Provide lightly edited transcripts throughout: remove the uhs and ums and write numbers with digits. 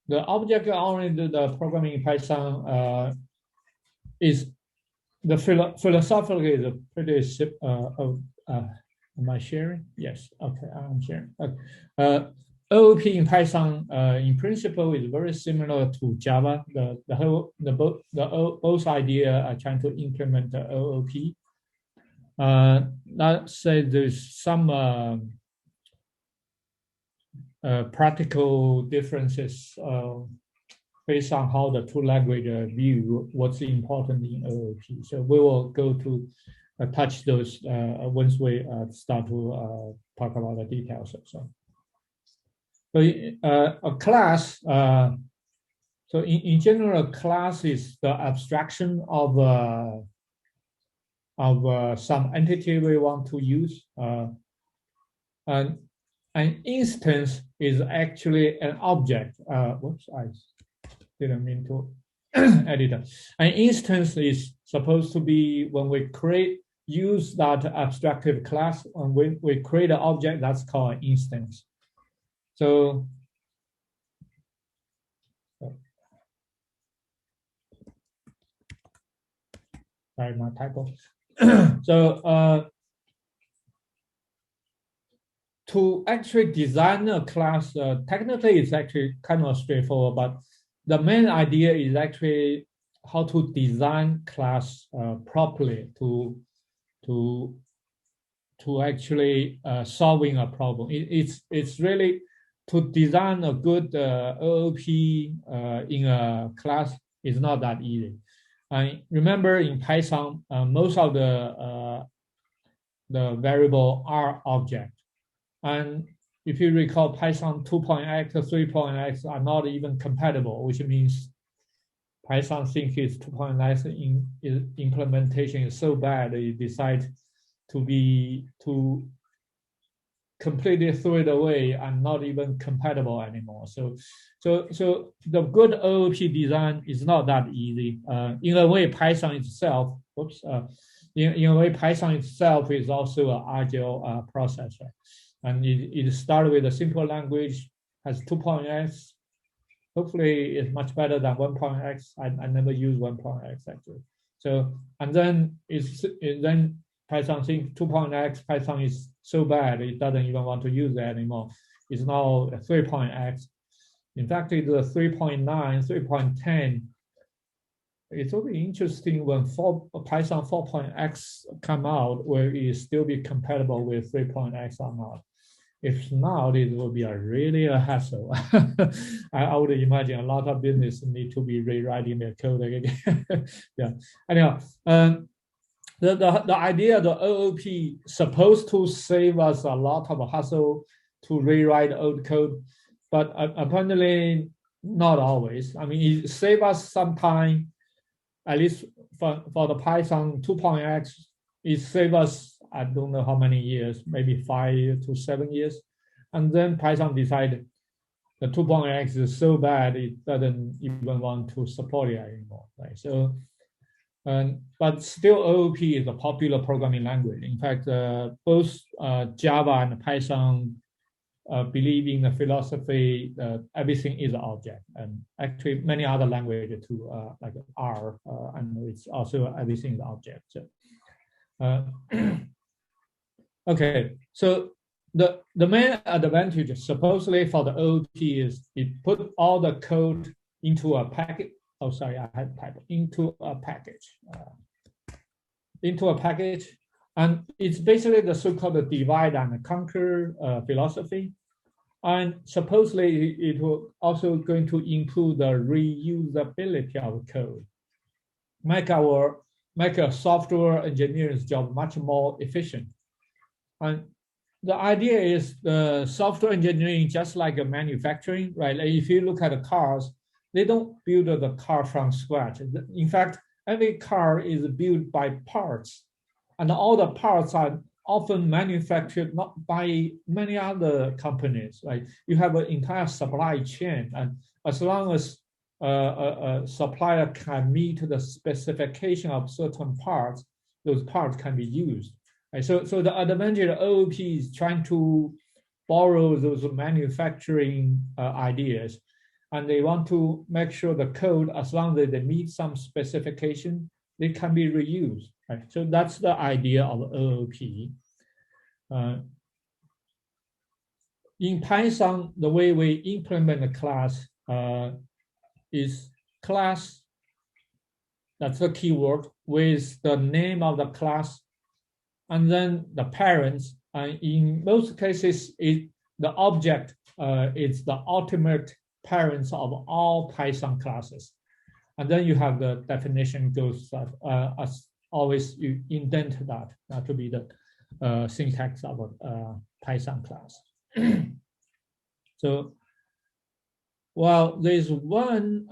the object-oriented programming in Python is the philosophically is pretty am I sharing? Yes. Okay, I'm sharing. OOP in Python, in principle, is very similar to Java. Both idea are trying to implement the OOP. Let's say there's some practical differences based on how the two languages view what's important in OOP. So we will go to touch those once we start to talk about the details. So a class, so in general, a class is the abstraction of some entity we want to use. And an instance is actually an object. Whoops, I didn't mean to edit it. An instance is supposed to be when we use that abstractive class, and when we create an object, that's called an instance. So, sorry, my typo. So, to actually design a class, technically it's actually kind of straightforward, but the main idea is actually how to design class properly to actually solving a problem. It's really to design a good OOP in a class is not that easy. And remember, in Python, most of the variable are object. And if you recall, Python 2.x, 3.x are not even compatible, which means Python thinks its 2.x implementation is so bad that it decides to completely throw it away and not even compatible anymore. So the good OOP design is not that easy. In a way, Python itself, in a way, Python itself is also an agile processor. And it started with a simple language, has 2.x. Hopefully, it's much better than 1.x. I never use 1.x actually. So, and then then Python thinks 2.x, Python is so bad, it doesn't even want to use it anymore. It's now 3.x. In fact, it's a 3.9, 3.10. It will be interesting when Python 4.x come out, will it still be compatible with 3.x or not? If not, it will be a hassle. I would imagine a lot of business need to be rewriting their code again. Yeah. Anyhow, the idea of the OOP supposed to save us a lot of hassle to rewrite old code, but apparently not always. I mean, it saves us some time. At least for the Python 2.x, it saved us, I don't know how many years, maybe 5 to 7 years. And then Python decided the 2.x is so bad, it doesn't even want to support it anymore, right? So, but still OOP is a popular programming language. In fact, both Java and Python believe in the philosophy that everything is an object, and actually many other languages too, like R, and it's also everything is object. So, okay, so the main advantage supposedly for the OOP is it put all the code into a package. Oh, sorry, I had type into a package. And it's basically the so-called divide and conquer philosophy. And supposedly it will also going to improve the reusability of code, make a software engineer's job much more efficient. And the idea is the software engineering, just like a manufacturing, right? Like if you look at the cars, they don't build the car from scratch. In fact, every car is built by parts, and all the parts are often manufactured not by many other companies, right? You have an entire supply chain, and as long as a supplier can meet the specification of certain parts, those parts can be used. Right? So the advantage of OOP is trying to borrow those manufacturing ideas and they want to make sure the code, as long as they meet some specification, they can be reused. Right? So that's the idea of OOP. In Python, the way we implement a class is class, that's the keyword, with the name of the class, and then the parents. And in most cases, the object is the ultimate parents of all Python classes. And then you have the definition goes as always, you indent that to be the syntax of a Python class. So, well, there's one,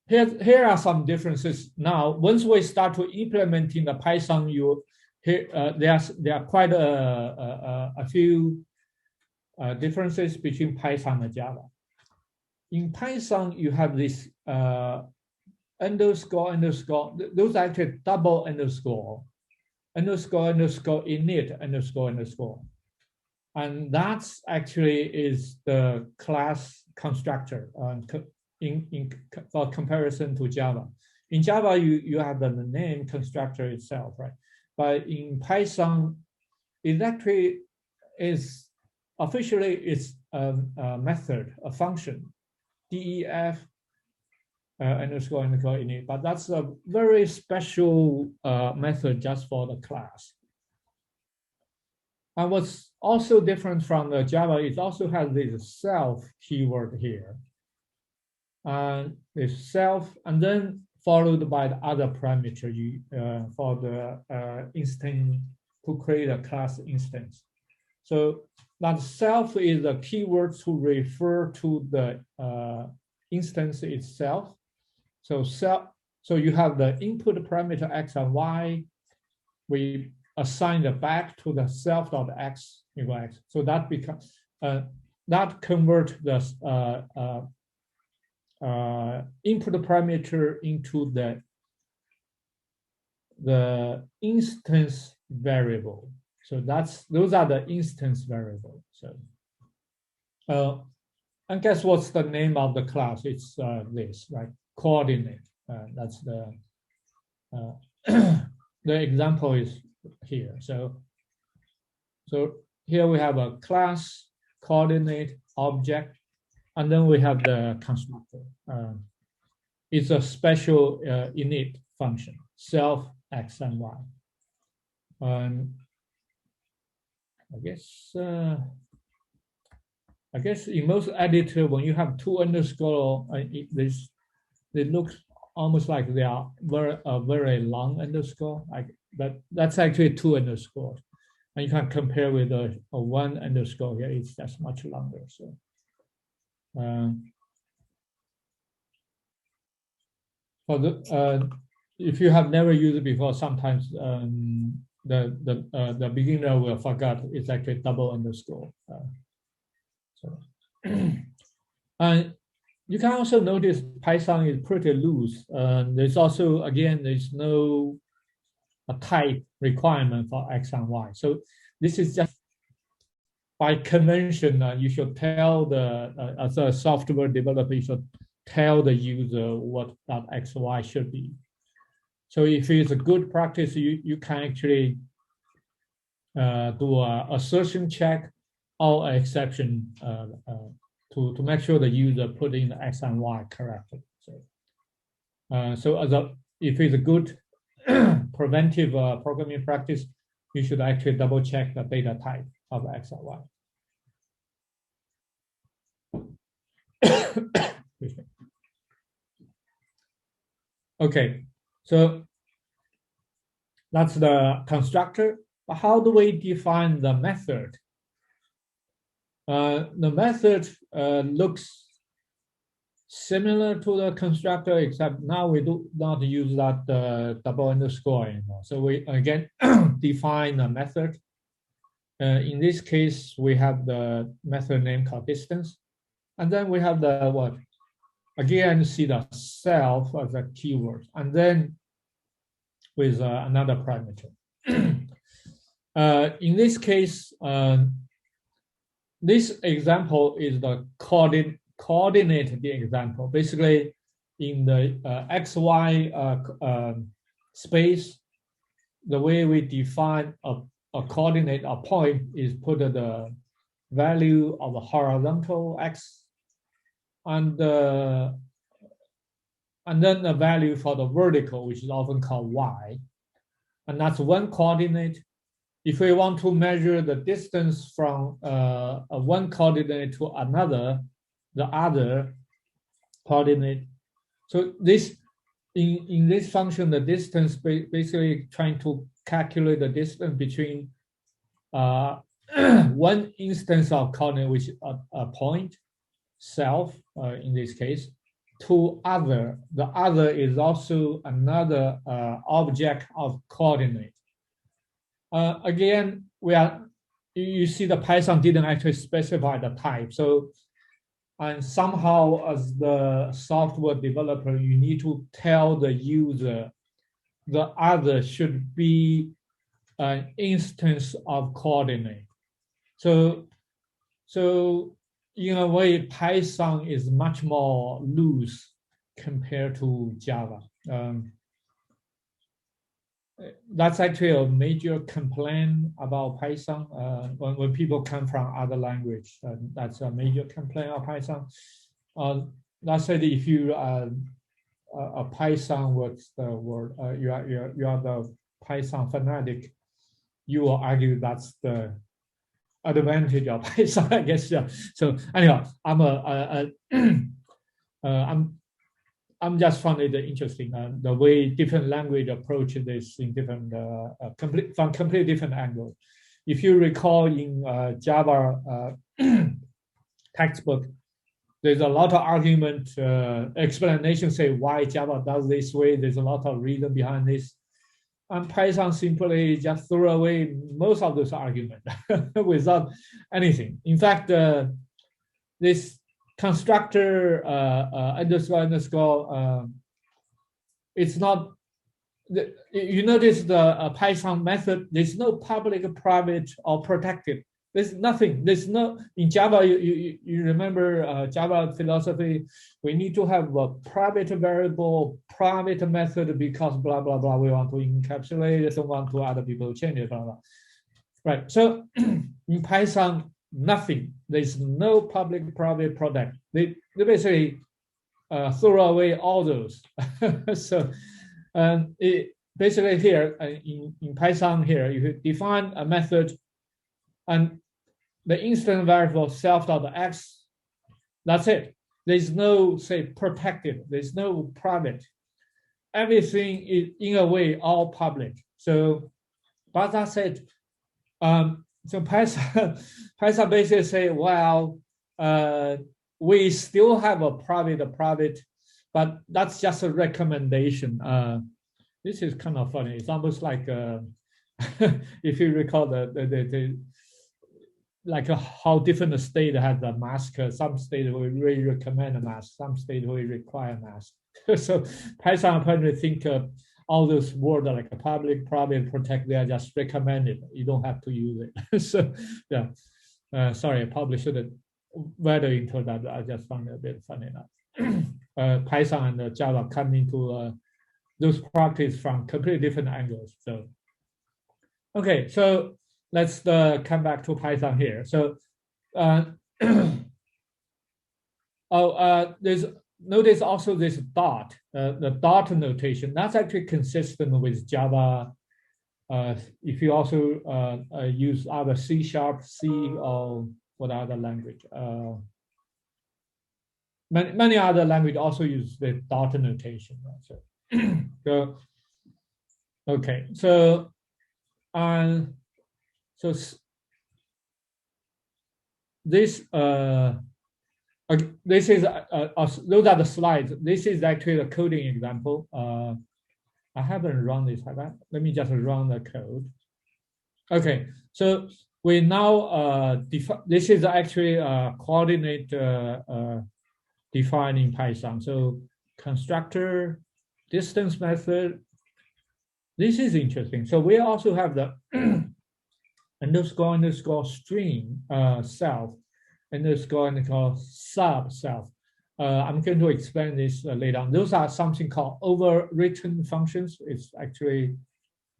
here are some differences now. Once we start to implement in the Python, there are quite a few differences between Python and Java. In Python, you have this underscore, those are actually double underscore init underscore. And that's actually is the class constructor for comparison to Java. In Java, you have the name constructor itself, right? But in Python, it actually is officially it's a method, a function, def underscore init, but that's a very special method just for the class. And what's also different from the Java, it also has this self keyword here. It's self, and then followed by the other parameter for the instance, to create a class instance. So that self is a keyword to refer to the instance itself. So you have the input parameter x and y. We assign it back to the self.x equal x. So that becomes that convert the input parameter into the instance variable. So those are the instance variable. So and guess what's the name of the class? It's this, right? Coordinate. That's the the example is here. So here we have a class, coordinate, object, and then we have the constructor. It's a special init function, self x and y. I guess in most editor, when you have two underscore, they look almost like they are very long underscore. That's actually two underscores, and you can compare with a one underscore here. It's just much longer. So, for the if you have never used it before, sometimes the beginner will forget it's actually double underscore. And you can also notice Python is pretty loose. There's also, again, there's no type requirement for x and y. So this is just by convention. You should tell as a software developer, you should tell the user what that x, y should be. So if it's a good practice, you can actually do a assertion check or exception to make sure the user put in the x and y correctly. So if it's a good preventive programming practice, you should actually double check the data type of x and y. Okay, so that's the constructor. But how do we define the method? The method looks similar to the constructor, except now we do not use that double underscore anymore. So we again define a method. In this case, we have the method name called distance. And then we have the what? Again, see the self as a keyword. And then with another parameter. In this case, this example is the coordinate example. Basically, in the XY space, the way we define a coordinate, a point, is put the value of the horizontal x and then the value for the vertical, which is often called y. And that's one coordinate. If we want to measure the distance from one coordinate to another, the other coordinate. So this in this function, the distance basically trying to calculate the distance between one instance of coordinate, which is a point, self in this case, to other. The other is also another object of coordinate. Again, you see the Python didn't actually specify the type. So, and somehow as the software developer, you need to tell the user the other should be an instance of coordinate. So in a way, Python is much more loose compared to Java. That's actually a major complaint about Python when people come from other language. That's a major complaint of Python. Let's say if you a Python, what's the word? You are the Python fanatic. You will argue that's the advantage of Python, I guess. Yeah. So anyhow, I'm just found it interesting the way different language approach this in different from completely different angles. If you recall in Java textbook, there's a lot of argument, explanation say why Java does this way. There's a lot of reason behind this. And Python simply just throw away most of those arguments without anything. In fact, this constructor underscore, it's not, you notice the Python method, there's no public, private, or protected. There's nothing. There's no, in Java, you remember Java philosophy, we need to have a private variable, private method because blah, blah, blah, we want to encapsulate it, don't want to other people change it, blah, blah. Right, so in Python, nothing. There's no public, private product. They basically throw away all those. So basically here, in Python here, you define a method and the instant variable self.x, that's it. There's no, say, protected. There's no private. Everything is, in a way, all public. So, but that said, so Python basically say, well, we still have a private, but that's just a recommendation. This is kind of funny. It's almost like if you recall the like how different state has a mask. Some state will really recommend a mask. Some state will require a mask. So Python apparently think all those words like a public, private, protect, they are just recommended. You don't have to use it. So yeah, sorry, I probably shouldn't wade into that. I just found it a bit funny now. Python and Java come into those practice from completely different angles. So, okay, so let's come back to Python here. So, there's notice also this dot, the dot notation. That's actually consistent with Java. If you also use either C#, C, or what other language, many other language also use the dot notation. So, okay, so this this is those are the slides. This is actually the coding example. I haven't run this. Let me just run the code. Okay, so we now this is actually a coordinate defined in Python. So constructor, distance method. This is interesting. So we also have the underscore string self. underscore and called sub self. I'm going to explain this later on. Those are something called overwritten functions. It's actually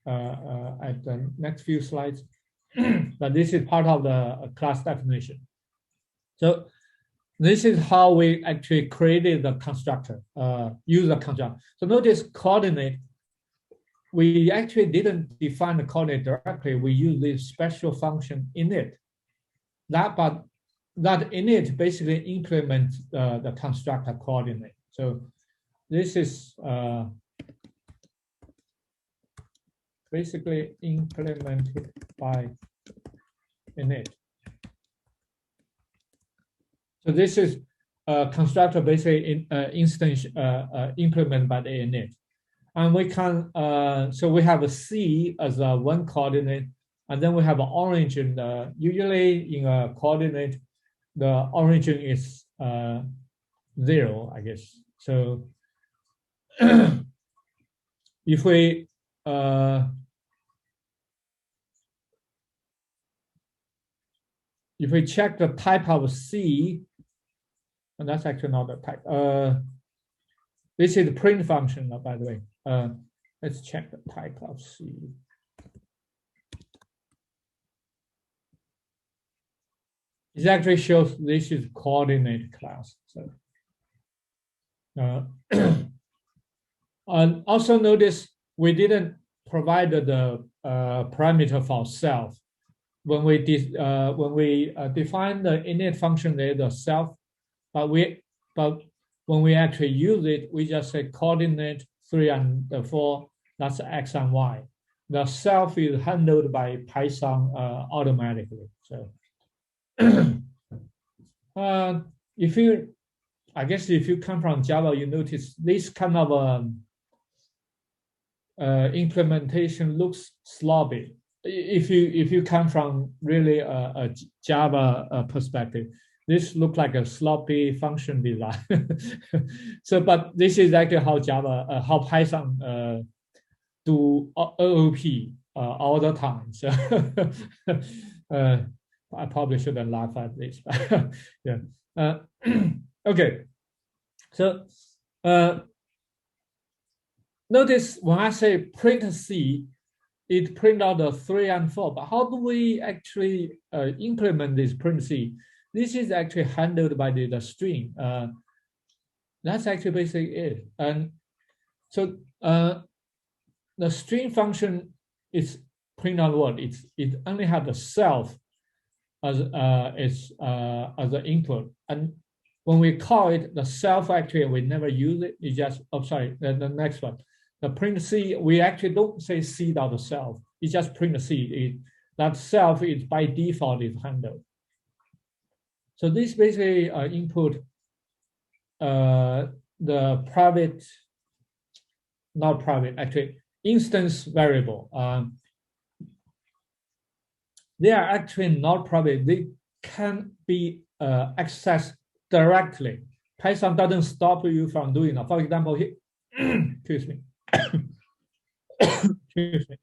at the next few slides, but this is part of the class definition. So this is how we actually created the constructor, use the constructor. So notice coordinate. We actually didn't define the coordinate directly. We use this special function init. But that init basically implements the constructor coordinate. So this is basically implemented by init. So this is a constructor basically instance implemented by the init. And we can, so we have a C as a one coordinate, and then we have an origin. Usually in a coordinate, the origin is 0, I guess. So if we check the type of C, and that's actually not the type. This is the print function, by the way. Let's check the type of C. It actually shows this is coordinate class. So, and also notice we didn't provide the parameter for self. When we define the init function, there the self, but when we actually use it, we just say coordinate 3 and 4. That's X and Y. The self is handled by Python automatically. So I guess if you come from Java, you notice this kind of implementation looks sloppy. If you come from really a Java perspective, this looks like a sloppy function design. So, but this is actually how Java, how Python do OOP all the time. So I probably shouldn't laugh at this. Yeah. Okay. So notice when I say print C, it print out the 3 and 4. But how do we actually implement this print C? This is actually handled by the string. That's actually basically it. And so the string function is print out what? It only has the self as the input. And when we call it, the self actually we never use it. It just, oh sorry, the next one. The print C, we actually don't say C dot self. It just print C. That self is by default is handled. So this basically input the private, not private, actually instance variable. They are actually not private. They can be accessed directly. Python doesn't stop you from doing that. For example, here, excuse me. Excuse me.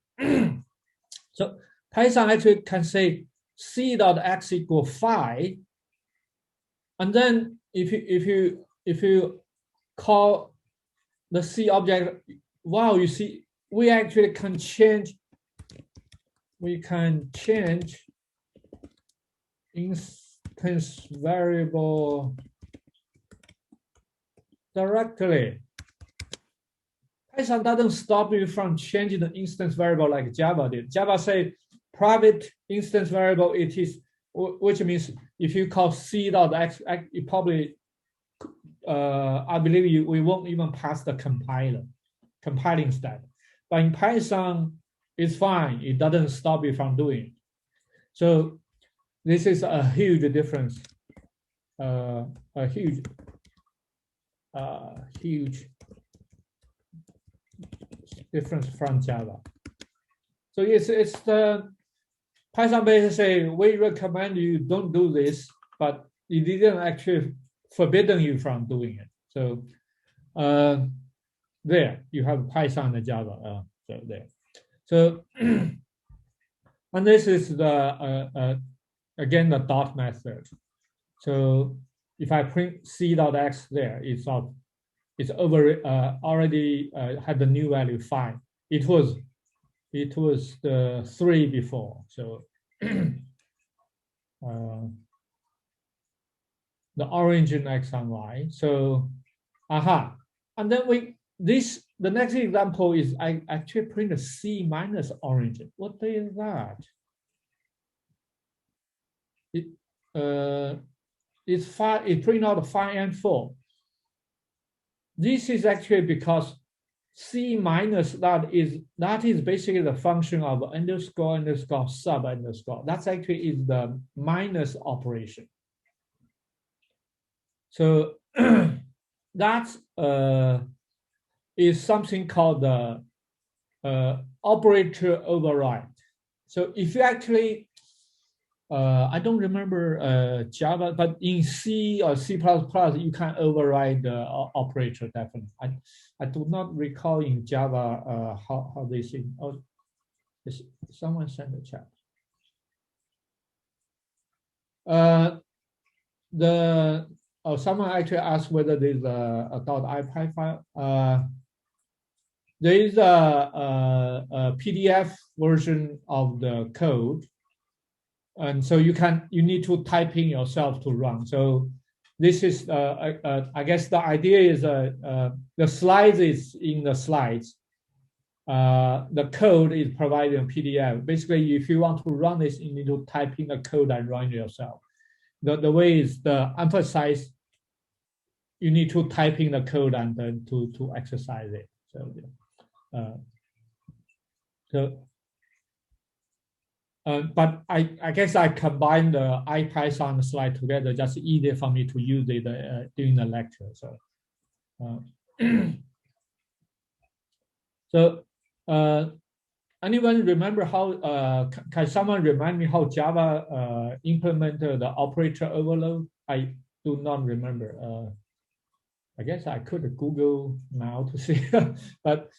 So Python actually can say c.x equal 5, and then if you call the C object, wow, you see we actually can change. We can change instance variable directly. Python doesn't stop you from changing the instance variable like Java did. Java say private instance variable it is, which means if you call c.x, it probably, I believe we won't even pass the compiling step. But in Python, it's fine. It doesn't stop you from doing it. So this is a huge difference, a huge difference from Java. So it's the Python basically say we recommend you don't do this, but it didn't actually forbidden you from doing it. So there you have Python and Java. So there. So and this is the again the dot method. So if I print c.x there, it's over already had the new value 5. It was the 3 before. So the origin x and y. So and then the next example is I actually print a c minus origin. What is that? It's 5. It print out 5 and 4. This is actually because c minus that is basically the function of underscore sub underscore. That's actually is the minus operation. So that is something called the operator override. So if you actually I don't remember Java, but in C or C++, you can override the operator definitely. I do not recall in Java how this is. Oh, someone sent the chat. Someone actually asked whether there's a .ipy file. There is a PDF version of the code. And so you need to type in yourself to run. So this is, I guess the idea is the slides is in the slides. The code is provided in PDF. Basically, if you want to run this, you need to type in the code and run it yourself. The way is the emphasize, you need to type in the code and then to exercise it. But I guess I combined the IPython slide together, just easier for me to use it during the lecture. So, anyone remember how? Can someone remind me how Java implemented the operator overload? I do not remember. I guess I could Google now to see, but.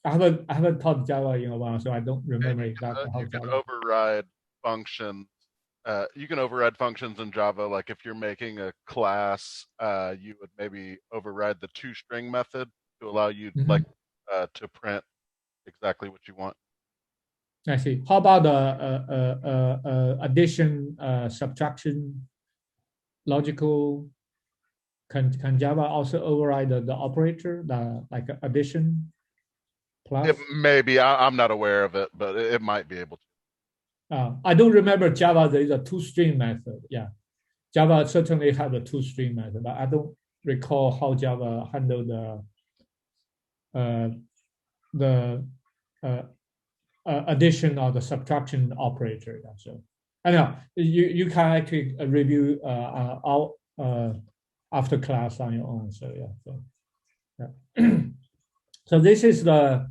I haven't taught Java in a while, so I don't remember exactly how Java. Override functions. You can override functions in Java. Like if you're making a class, you would maybe override the toString method to allow you to print exactly what you want. I see. How about the addition, subtraction, logical? Can Java also override the operator, like addition? Plus? Maybe I'm not aware of it, but it might be able to. I don't remember Java. There is a toString method. Yeah, Java certainly has a toString method, but I don't recall how Java handled the addition or the subtraction operator. Yeah, so anyhow, you can actually review all after class on your own. So yeah. So this is the.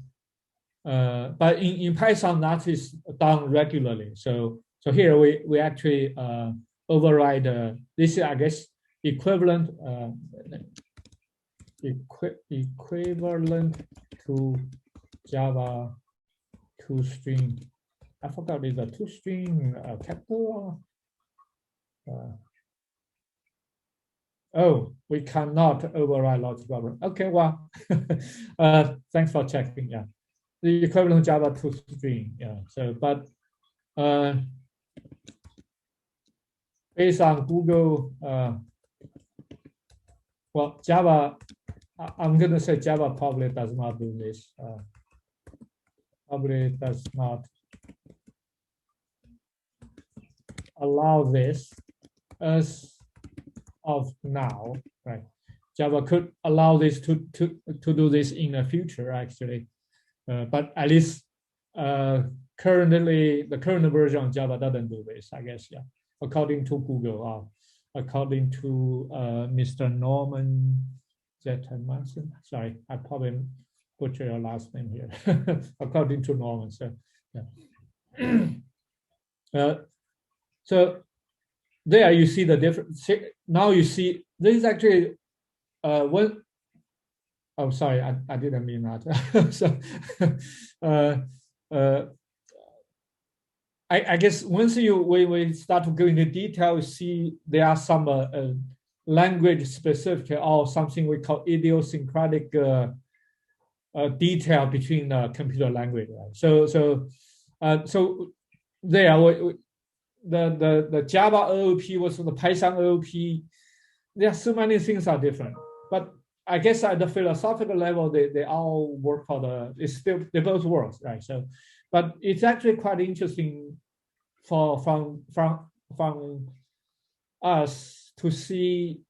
But in Python, that is done regularly. So here we actually override. This is, I guess, equivalent to Java toString. I forgot, is a toString capital? Oh, we cannot override logical. Okay, well, thanks for checking. Yeah. The equivalent Java toString, yeah. So, but based on Google, well, Java, I'm going to say Java probably does not do this. Probably does not allow this as of now, right? Java could allow this to do this in the future, actually. But at least currently, the current version of Java doesn't do this, I guess, yeah. According to Google, according to Mr. Norman Zettermanson. Sorry, I probably butchered your last name here. According to Norman, so yeah. So there you see the difference. Now you see this is actually one. Oh, sorry, I didn't mean that. So, I guess once we start to go into detail, you see there are some language specific or something we call idiosyncratic detail between the computer language. Right? So there the Java OOP versus the Python OOP. There are so many things are different, but I guess at the philosophical level, they all work for they both work, right? So, but it's actually quite interesting from us to see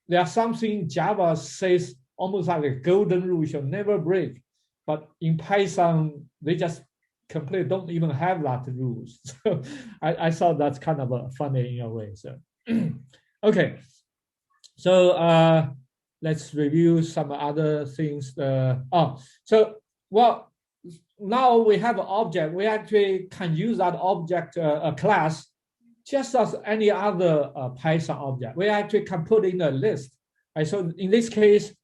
there's something Java says almost like a golden rule shall never break, but in Python they just completely don't even have that rules. So I thought that's kind of funny in a way. So okay, so let's review some other things. Well, now we have an object. We actually can use that object, a class, just as any other Python object. We actually can put in a list. Right? So in this case,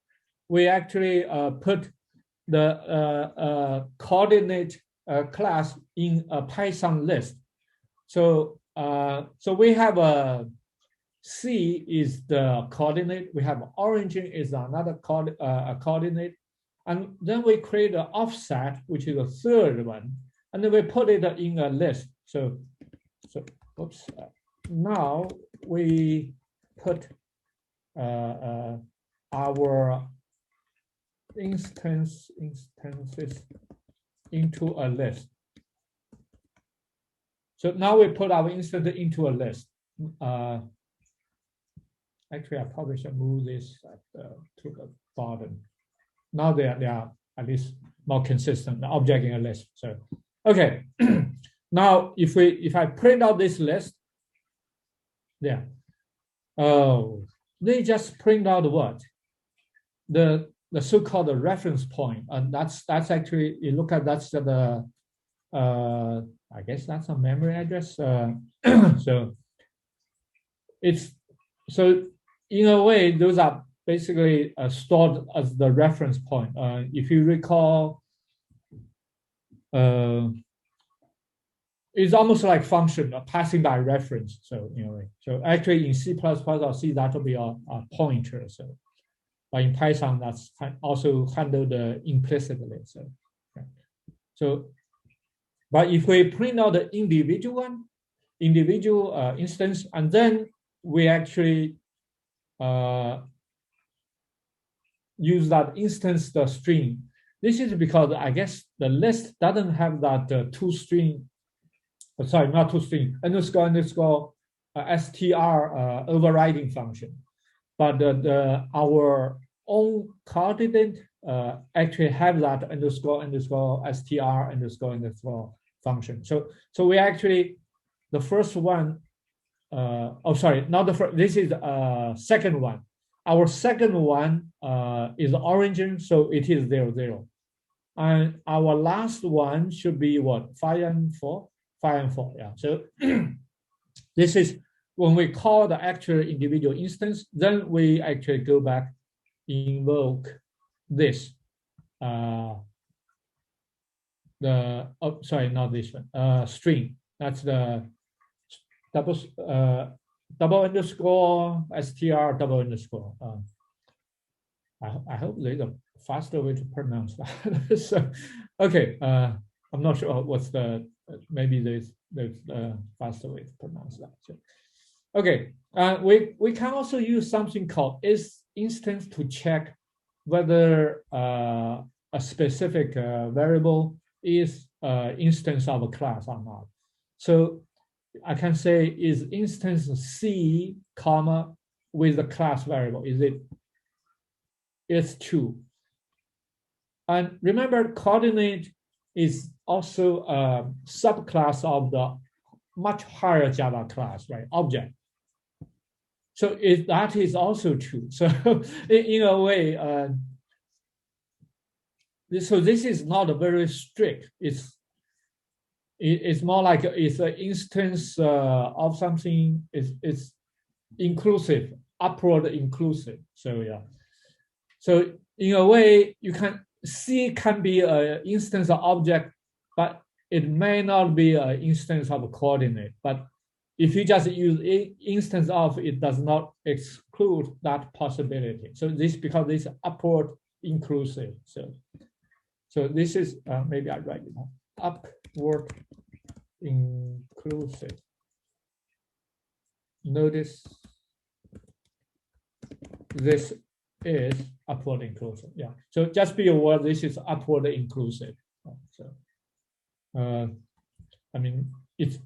we actually put the coordinate class in a Python list. So we have a C is the coordinate. We have origin is another coordinate. And then we create an offset, which is a third one. And then we put it in a list. So oops. Now we put our instances into a list. So now we put our instance into a list. Actually, I probably should move this to the bottom. Now they are at least more consistent, the object in a list. So, okay. Now, if I print out this list, yeah. Oh, they just print out what? The so-called reference point. And that's actually, you look at that's the I guess that's a memory address. So in a way, those are basically stored as the reference point. If you recall, it's almost like function passing by reference. So in a way, so actually in C++ or C that will be a pointer. So, but in Python that's also handled implicitly. So, but if we print out the individual instance, and then we actually use that instance the string. This is because I guess the list doesn't have that toString, sorry, not toString, underscore str overriding function. But our own coordinate actually have that underscore str function. So we actually, the first one, oh, sorry, not the first, this is second one. Our second one is origin, so it is 0, 0. And our last one should be what? 5 and 4? 5 and 4, yeah. So this is when we call the actual individual instance, then we actually go back, invoke this. Sorry, not this one, string. That's the double underscore str double underscore. I hope there's a faster way to pronounce that. So, okay, I'm not sure what's the, maybe there's a faster way to pronounce that. So, okay, we can also use something called instance to check whether a specific variable is instance of a class or not. So I can say is instance C, comma, with the class variable. It's true. And remember, coordinate is also a subclass of the much higher Java class, right? Object. So that is also true. So in a way, so this is not a very strict. It's more like it's an instance of something. It's inclusive, upward inclusive. So yeah. So in a way, you can C can be an instance of object, but it may not be an instance of a coordinate, but if you just use instance of, it does not exclude that possibility. So this, because this is upward inclusive. So this is, maybe I write it down, upward inclusive. Notice this is upward inclusive. Yeah. So just be aware this is upward inclusive. So, I mean, it's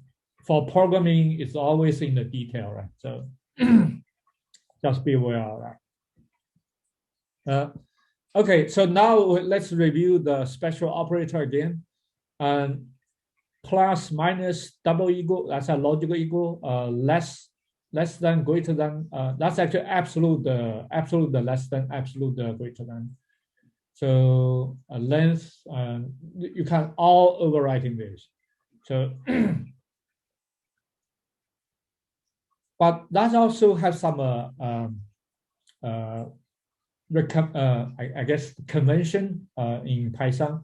for programming, it's always in the detail, right? So just be aware of that. Okay, so now let's review the special operator again. Plus, minus, double equal, that's a logical equal, less than, greater than, that's actually absolute, the less than, absolute, the greater than. So length, you can all overwriting this. So, but that also has some, I guess, convention in Python.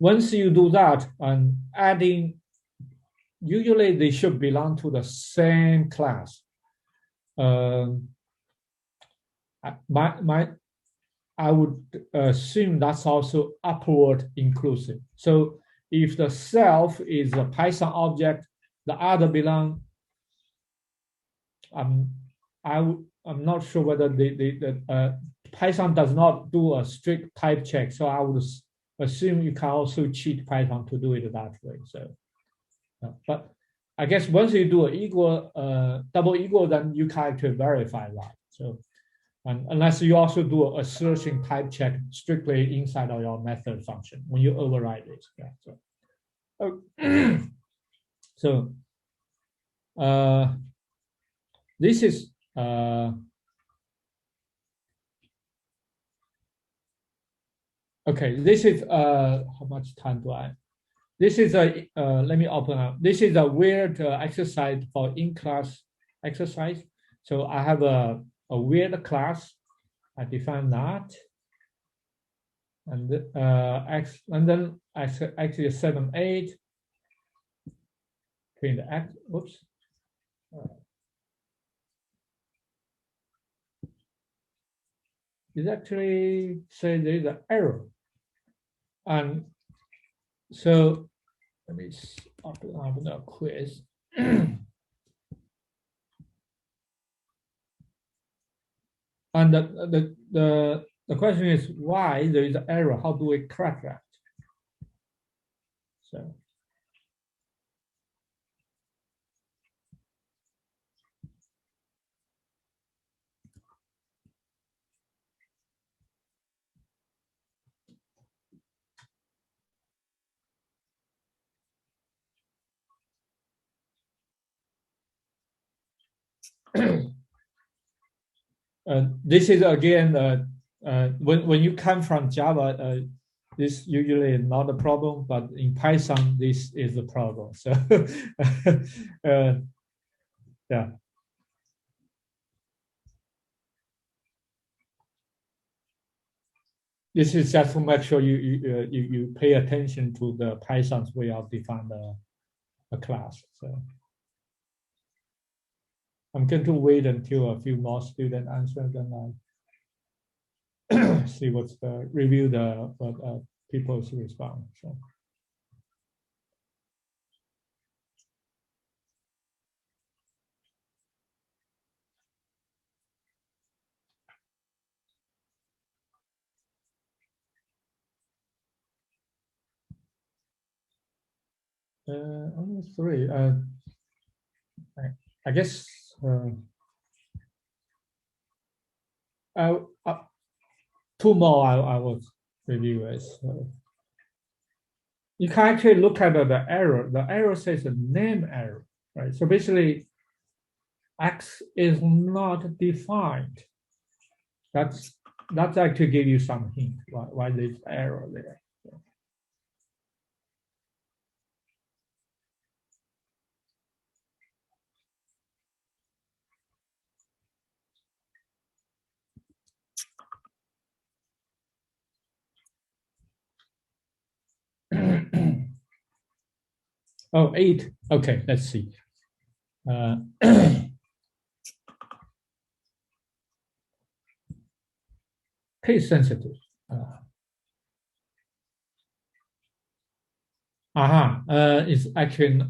Once you do that, and adding, usually they should belong to the same class. I would assume that's also upward inclusive. So if the self is a Python object, the other belong. I'm not sure whether the Python does not do a strict type check. So I would assume you can also cheat Python to do it that way. So, but I guess once you do an equal, double equal, then you can actually verify that. So, and unless you also do a searching type check strictly inside of your method function when you override it. Yeah, so, this is okay. This is how much time do I? This is a let me open up. This is a weird exercise for in-class exercise. So I have a weird class. I define that, and and then actually 7, 8. Between the x. Oops. It actually say there is an error, and so let me open a quiz. And the question is why there is an error. How do we correct that? So. This is again when you come from Java, this usually is not a problem, but in Python this is a problem. So yeah. This is just to make sure you pay attention to the Python's way of define a class. So I'm going to wait until a few more students answer, then I see what's the review what people's response. So. Only 3. I guess two more I will review it. So you can actually look at the error. The error says a name error, right? So basically, X is not defined. That's actually give you some hint why there's error there. Oh, 8. Okay, let's see. Case sensitive. It's actually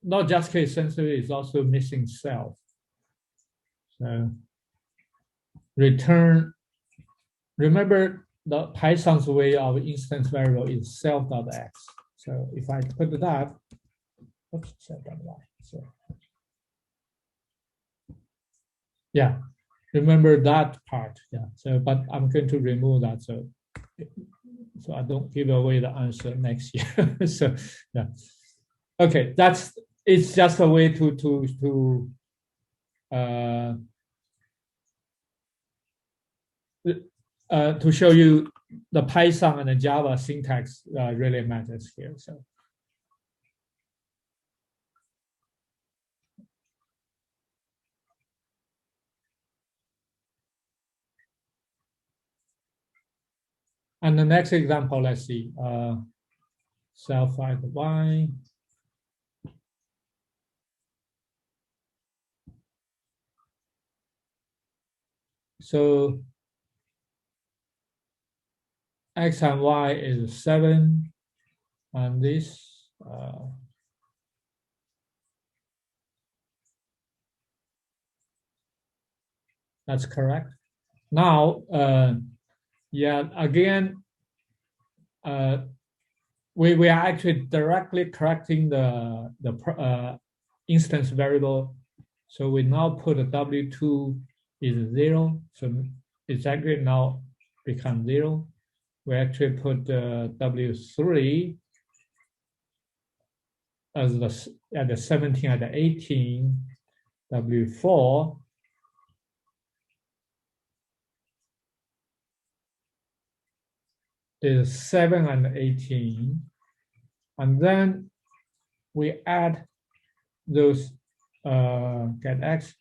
not just case sensitive, it's also missing self. So return, remember the Python's way of instance variable is self.x. So if I put that, oops, self.y. So yeah, remember that part. Yeah. So, but I'm going to remove that. So I don't give away the answer next year. So yeah. Okay, it's just a way to show you the Python and the Java syntax really matters here. So. And the next example, let's see, self-like y. So x and y is 7, and this that's correct. Now, yeah, again, we are actually directly correcting the instance variable. So we now put W2 is 0. So it's actually now become 0. We actually put W3 as at the 17 at the 18, W4 is 7 and 18. And then we add those get X,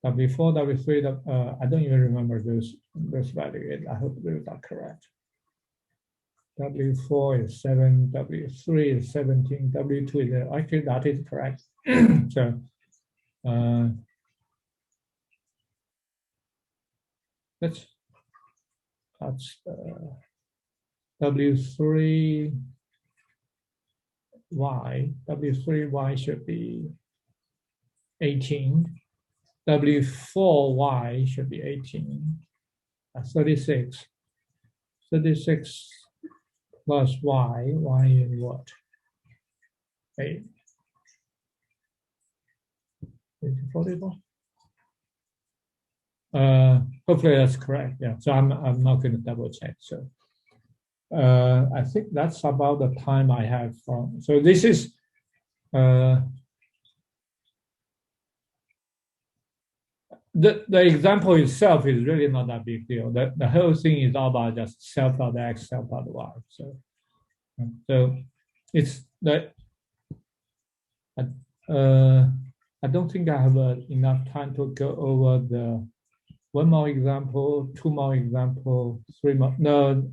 W4, W3, I don't even remember those values. I hope those are correct. W4 is 7, W3 is 17, W2 is, actually that is correct. So that's W3Y. W3Y should be 18. W4Y should be 18. 36. 36 plus Y. Y is what? 8. 44. Hopefully that's correct. Yeah. So I'm not going to double check. So I think that's about the time I have from. So this is the example itself is really not that big deal. The whole thing is all about just self.x, self.y. So it's the I don't think I have enough time to go over the one more example, two more example, three more, no,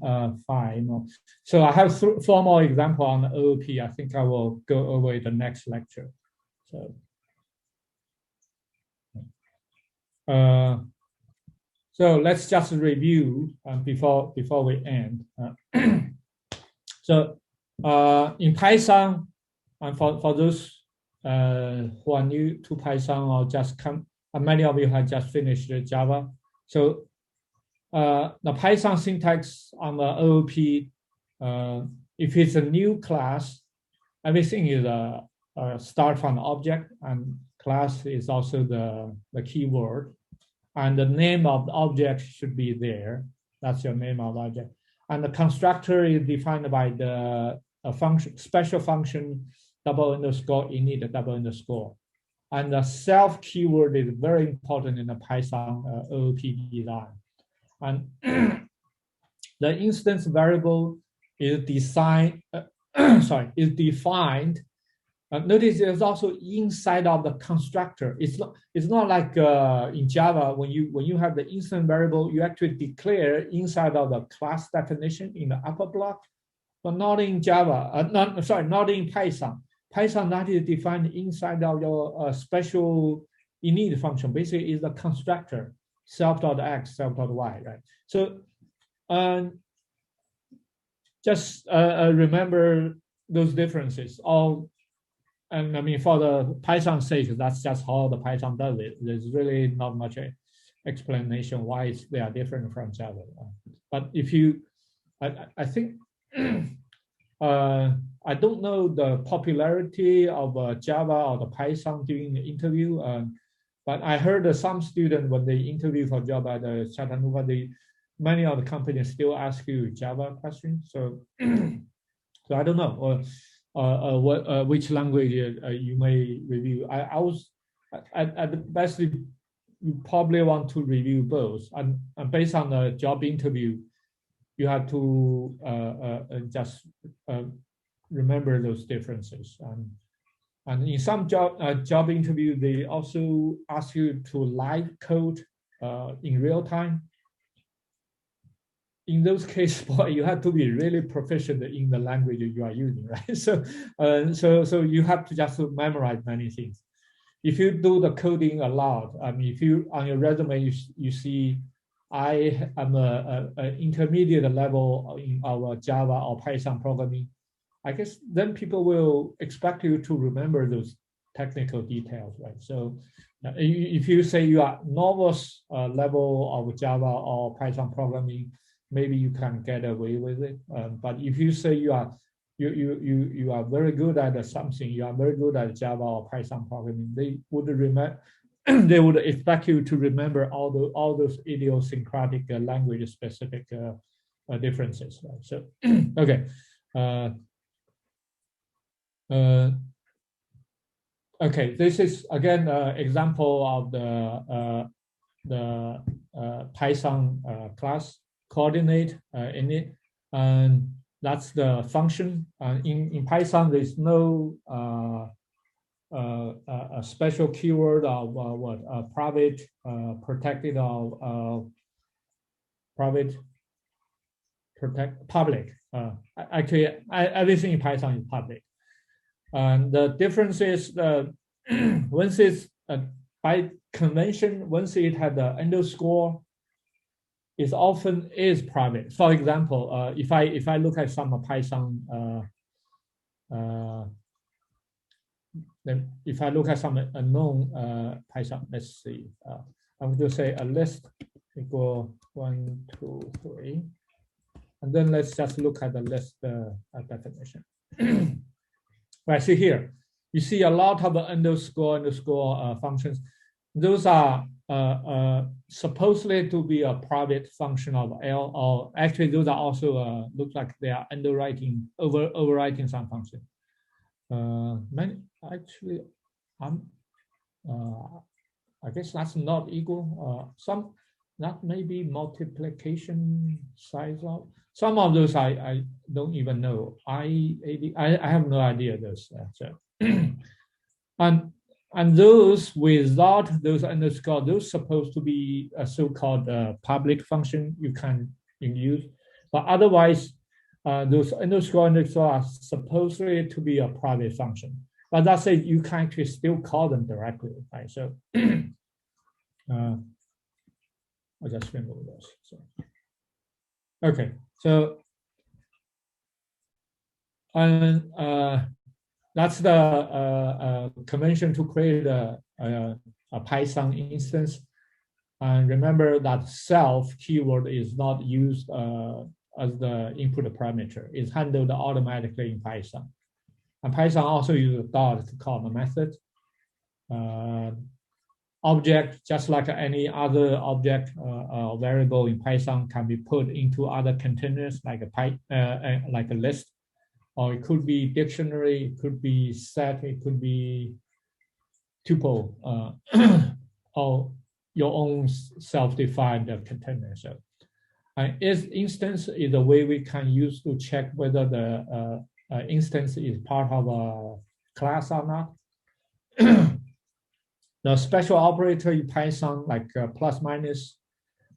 5 more. So I have 4 more example on the OOP. I think I will go over the next lecture. So let's just review before we end. So in Python, and for those who are new to Python or just come, many of you have just finished Java. So the Python syntax on the OOP, if it's a new class, everything is start from the object, and class is also the keyword. And the name of the object should be there. That's your name of the object. And the constructor is defined by the function, special function, double underscore init, double underscore. And the self keyword is very important in the Python OOP design. And the instance variable is defined. Notice it's also inside of the constructor. It's not like in Java when you have the instance variable, you actually declare inside of the class definition in the upper block. but not in Java. Not in Python. Python that is defined inside of your special init function. Basically, is the constructor self.x, self.y, right? So just remember those differences. And I mean, for the Python sake, that's just how the Python does it. There's really not much explanation why they are different from Java. But if you, I think, I don't know the popularity of Java or the Python during the interview, but I heard that some students, when they interview for job at Chattanooga, many of the companies still ask you Java questions. So, so I don't know, or which language you may review. I was at the best, you probably want to review both, and based on the job interview, you have to just remember those differences. And in some job interview, they also ask you to live code in real time. In those cases, boy, you have to be really proficient in the language you are using, right? So you have to just memorize many things. If you do the coding a lot, I mean, if you on your resume you see I am an intermediate level in our Java or Python programming, I guess then people will expect you to remember those technical details, right? So if you say you are novice level of Java or Python programming, maybe you can get away with it. But if you say you are very good at something, you are very good at Java or Python programming, they would remember. They would expect you to remember all those idiosyncratic language specific differences. Right? So okay. Okay, this is again example of the Python class coordinate in it, and that's the function. In Python, there's no a special keyword of private, protected, or private, protect, public. Actually, everything in Python is public. And the difference is once it's by convention, once it had the underscore, it often is private. For example, if I look at some Python, then if I look at some unknown Python, let's see, I'm going to say a list equal 1, 2, 3, and then let's just look at the list definition. Right, see here, you see a lot of underscore functions. Those are supposedly to be a private function of L, or actually those are also look like they are overwriting some function. Actually, I guess that's not equal. That may be multiplication size of some of those. I don't even know. I have no idea those. And those without those underscore, those supposed to be a so-called public function you can use, but otherwise. Those underscore are supposedly to be a private function, but that says you can actually still call them directly, right? So I'll just remove those. So, okay, so and that's the convention to create a Python instance. And remember that self keyword is not used as the input parameter. It's handled automatically in Python. And Python also uses dot to call the method. Object, just like any other object variable in Python, can be put into other containers like a list, or it could be dictionary, it could be set, it could be tuple, or your own self-defined container. So its instance is a way we can use to check whether the instance is part of a class or not. The special operator in Python, like plus minus,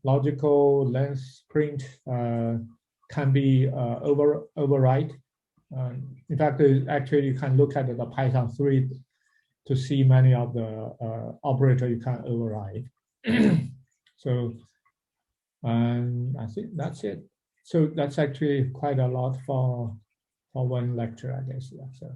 logical, length, print, can be override. In fact, actually, you can look at the Python 3 to see many of the operator you can override. So, I think that's it. So that's actually quite a lot for one lecture, I guess. Yeah. So.